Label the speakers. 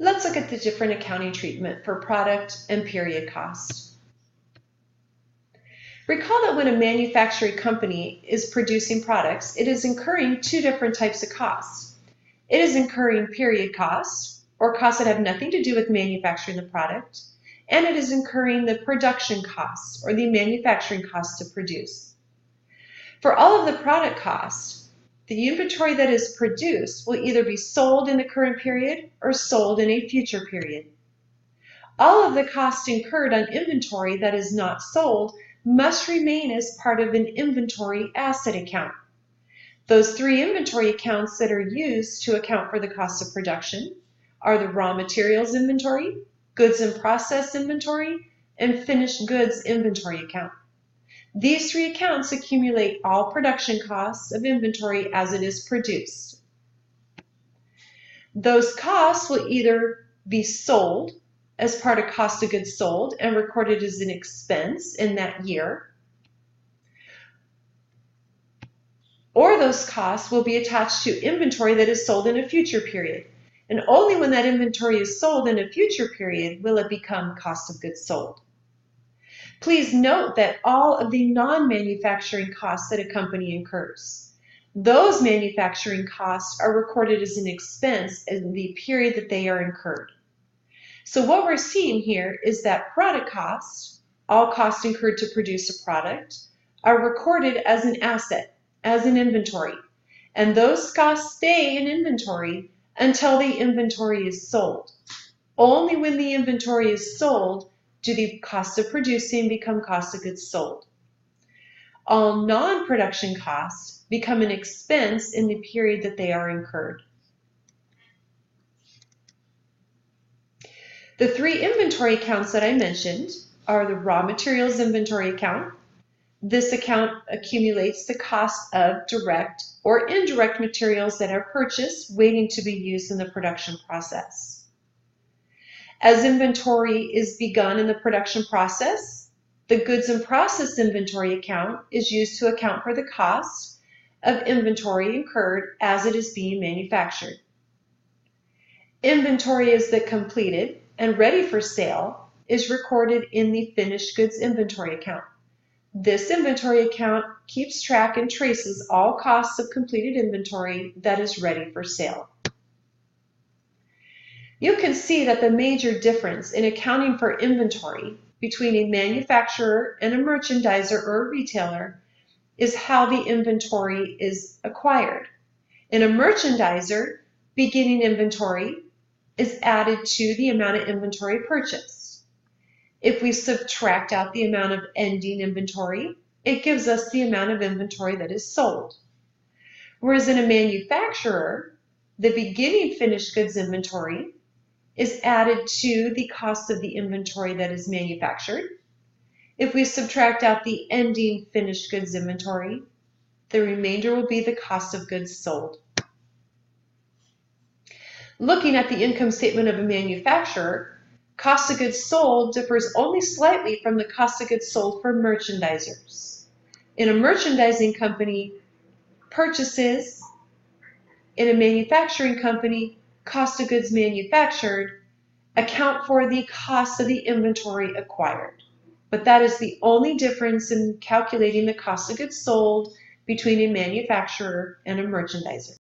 Speaker 1: Let's look at the different accounting treatment for product and period cost. Recall that when a manufacturing company is producing products, it is incurring two different types of costs. It is incurring period costs, or costs that have nothing to do with manufacturing the product, and it is incurring the production costs, or the manufacturing costs to produce. For all of the product costs, the inventory that is produced will either be sold in the current period or sold in a future period. All of the costs incurred on inventory that is not sold must remain as part of an inventory asset account. Those three inventory accounts that are used to account for the cost of production are the raw materials inventory, goods in process inventory, and finished goods inventory account. These three accounts accumulate all production costs of inventory as it is produced. Those costs will either be sold as part of cost of goods sold and recorded as an expense in that year, or those costs will be attached to inventory that is sold in a future period. And only when that inventory is sold in a future period will it become cost of goods sold. Please note that all of the non-manufacturing costs that a company incurs, those manufacturing costs are recorded as an expense in the period that they are incurred. So what we're seeing here is that product costs, all costs incurred to produce a product, are recorded as an asset, as an inventory. And those costs stay in inventory until the inventory is sold. Only when the inventory is sold do the cost of producing become cost of goods sold. All non-production costs become an expense in the period that they are incurred. The three inventory accounts that I mentioned are the raw materials inventory account. This account accumulates the cost of direct or indirect materials that are purchased waiting to be used in the production process. As inventory is begun in the production process, the goods in process inventory account is used to account for the cost of inventory incurred as it is being manufactured. Inventory is the completed and ready for sale is recorded in the finished goods inventory account. This inventory account keeps track and traces all costs of completed inventory that is ready for sale. You can see that the major difference in accounting for inventory between a manufacturer and a merchandiser or a retailer is how the inventory is acquired. In a merchandiser, beginning inventory is added to the amount of inventory purchased. If we subtract out the amount of ending inventory, it gives us the amount of inventory that is sold. Whereas in a manufacturer, the beginning finished goods inventory is added to the cost of the inventory that is manufactured. If we subtract out the ending finished goods inventory, the remainder will be the cost of goods sold. Looking at the income statement of a manufacturer, cost of goods sold differs only slightly from the cost of goods sold for merchandisers. In a merchandising company, purchases; in a manufacturing company, cost of goods manufactured account for the cost of the inventory acquired. But that is the only difference in calculating the cost of goods sold between a manufacturer and a merchandiser.